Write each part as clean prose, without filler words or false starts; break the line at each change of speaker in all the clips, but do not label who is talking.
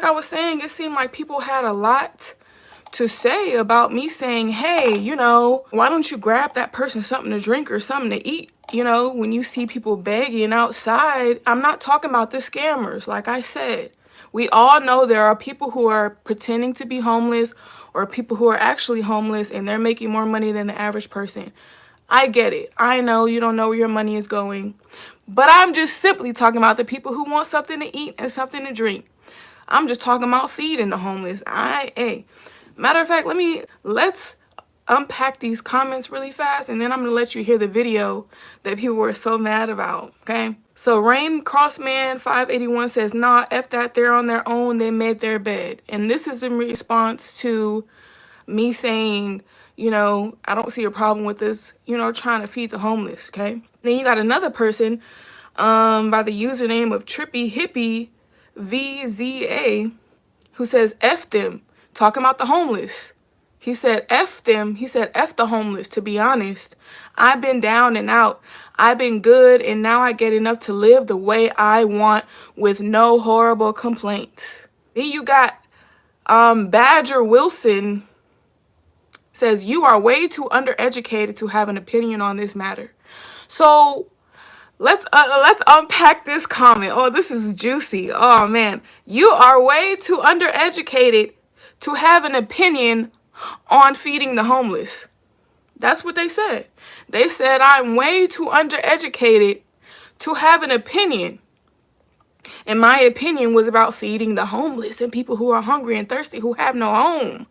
I was saying, it seemed like people had a lot to say about me saying, hey, you know, why don't you grab that person something to drink or something to eat? You know, when you see people begging outside, I'm not talking about the scammers. Like I said, we all know there are people who are pretending to be homeless or people who are actually homeless and they're making more money than the average person. I get it. I know you don't know where your money is going. But I'm just simply talking about the people who want something to eat and something to drink. I'm just talking about feeding the homeless. Hey. Matter of fact, let's unpack these comments really fast, and then I'm gonna let you hear the video that people were so mad about. Okay. So Rain Crossman 581 says, nah, F that, they're on their own, they made their bed. And this is in response to me saying, you know, I don't see a problem with this, you know, trying to feed the homeless. Okay. Then you got another person by the username of Trippy Hippie VZA who says F them, talking about the homeless. He said F them, he said F the homeless. To be honest, I've been down and out. I've been good and now I get enough to live the way I want with no horrible complaints. Then you got Badger Wilson says you are way too undereducated to have an opinion on this matter. So let's unpack this comment. Oh, this is juicy. Oh man, you are way too undereducated to have an opinion on feeding the homeless. That's what they said. They said I'm way too undereducated to have an opinion. And my opinion was about feeding the homeless and people who are hungry and thirsty who have no home.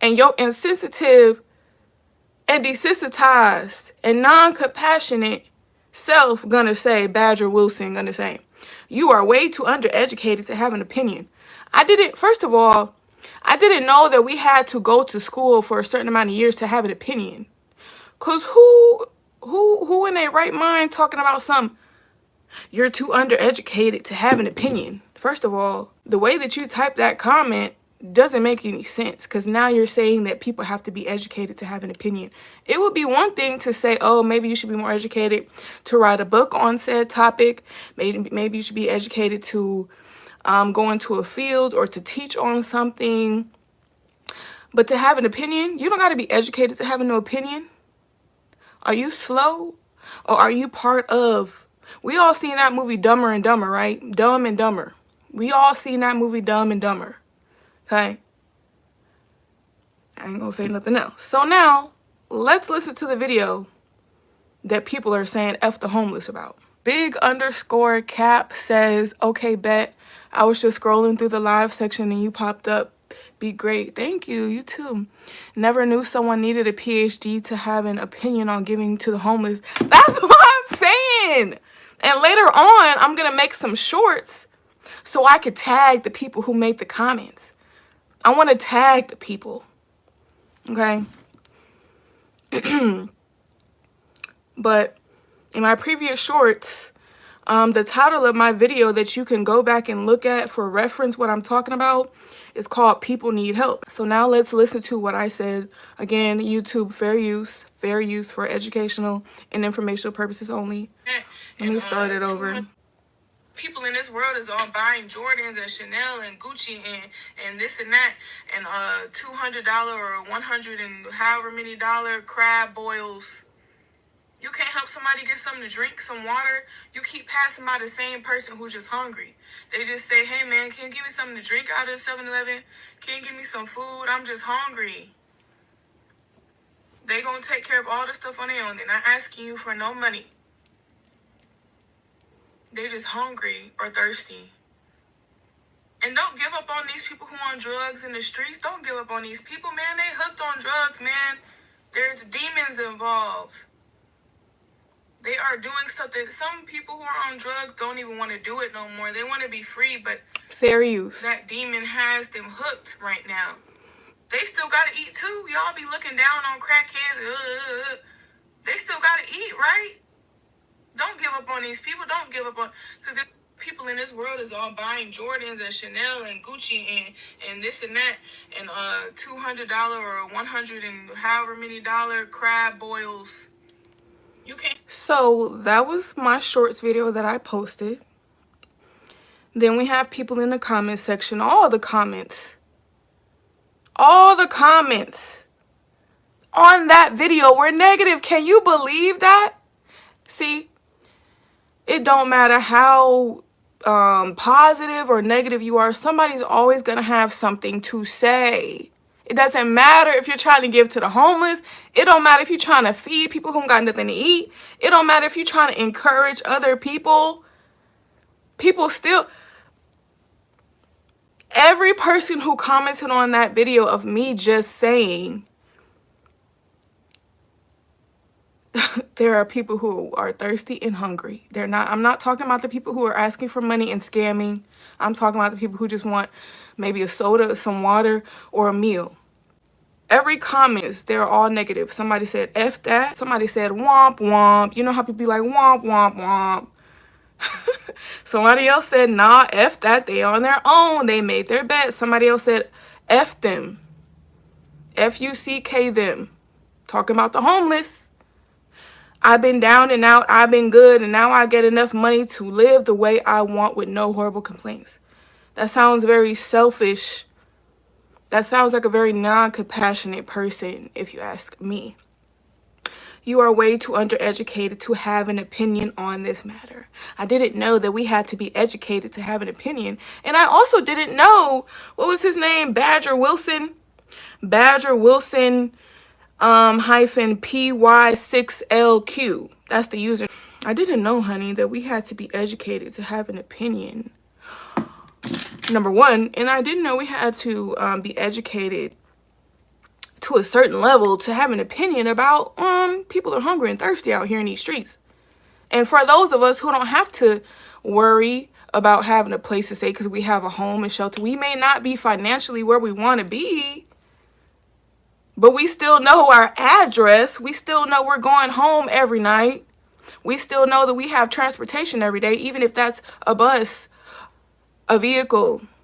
And your insensitive and desensitized and non-compassionate self gonna say, Badger Wilson gonna say, you are way too undereducated to have an opinion. First of all, I didn't know that we had to go to school for a certain amount of years to have an opinion. Cause who in their right mind talking about you're too undereducated to have an opinion? First of all, the way that you type that comment doesn't make any sense, because now you're saying that people have to be educated to have an opinion. It would be one thing to say, oh, maybe you should be more educated to write a book on said topic. Maybe you should be educated to go into a field or to teach on something. But to have an opinion, you don't got to be educated to have no opinion. Are you slow? Or are you part of... We all seen that movie Dumber and Dumber, right? Dumb and Dumber. We all seen that movie Dumb and Dumber. Okay? I ain't gonna say nothing else. So now, let's listen to the video that people are saying F the homeless about. Big_cap says, okay, bet. I was just scrolling through the live section and you popped up. Be great. Thank you. You too. Never knew someone needed a PhD to have an opinion on giving to the homeless. That's what I'm saying. And later on, I'm going to make some shorts so I could tag the people who made the comments. I want to tag the people. Okay? But in my previous shorts, the title of my video that you can go back and look at for reference what I'm talking about is called People Need Help. So now let's listen to what I said. Again, YouTube, fair use for educational and informational purposes only. Let me start it over. People in this world is all buying Jordans and Chanel and Gucci and this and that and $200 or $100 and however many dollar crab boils. You can't help somebody get something to drink, some water. You keep passing by the same person who's just hungry. They just say, hey man, can you give me something to drink out of 7-Eleven? Can you give me some food? I'm just hungry. They gonna take care of all the stuff on their own. They're not asking you for no money. They just hungry or thirsty. And don't give up on these people who are on drugs in the streets. Don't give up on these people, man. They hooked on drugs, man. There's demons involved. They are doing stuff that some people who are on drugs don't even want to do it no more. They want to be free, but fair use. That demon has them hooked right now. They still got to eat too. Y'all be looking down on crackheads. They still got to eat, right? Don't give up on these people. Don't give up on... Because the people in this world is all buying Jordans and Chanel and Gucci and this and that and $200 or $100 and however many dollar crab boils. You can't. So that was my shorts video that I posted. Then we have people in the comment section, all the comments on that video were negative. Can you believe that? See, it don't matter how positive or negative you are, somebody's always going to have something to say. It doesn't matter if you're trying to give to the homeless. It don't matter if you're trying to feed people who got nothing to eat. It don't matter if you're trying to encourage other people. People still... Every person who commented on that video of me just saying there are people who are thirsty and hungry. I'm not talking about the people who are asking for money and scamming. I'm talking about the people who just want maybe a soda, some water, or a meal. Every comment, they're all negative. Somebody said F that. Somebody said womp womp. You know how people be like womp womp womp. Somebody else said, nah, F that. They on their own. They made their bet. Somebody else said F them. F-U-C-K them. Talking about the homeless. I've been down and out. I've been good. And now I get enough money to live the way I want with no horrible complaints. That sounds very selfish. That sounds like a very non-compassionate person, if you ask me. You are way too undereducated to have an opinion on this matter. I didn't know that we had to be educated to have an opinion. And I also didn't know, what was his name? Badger Wilson hyphen PY6LQ. That's the user. I didn't know, honey, that we had to be educated to have an opinion. Number one. And I didn't know we had to be educated to a certain level to have an opinion about people are hungry and thirsty out here in these streets. And for those of us who don't have to worry about having a place to stay because we have a home and shelter, we may not be financially where we want to be, but we still know our address. We still know we're going home every night. We still know that we have transportation every day, even if that's a bus, a vehicle,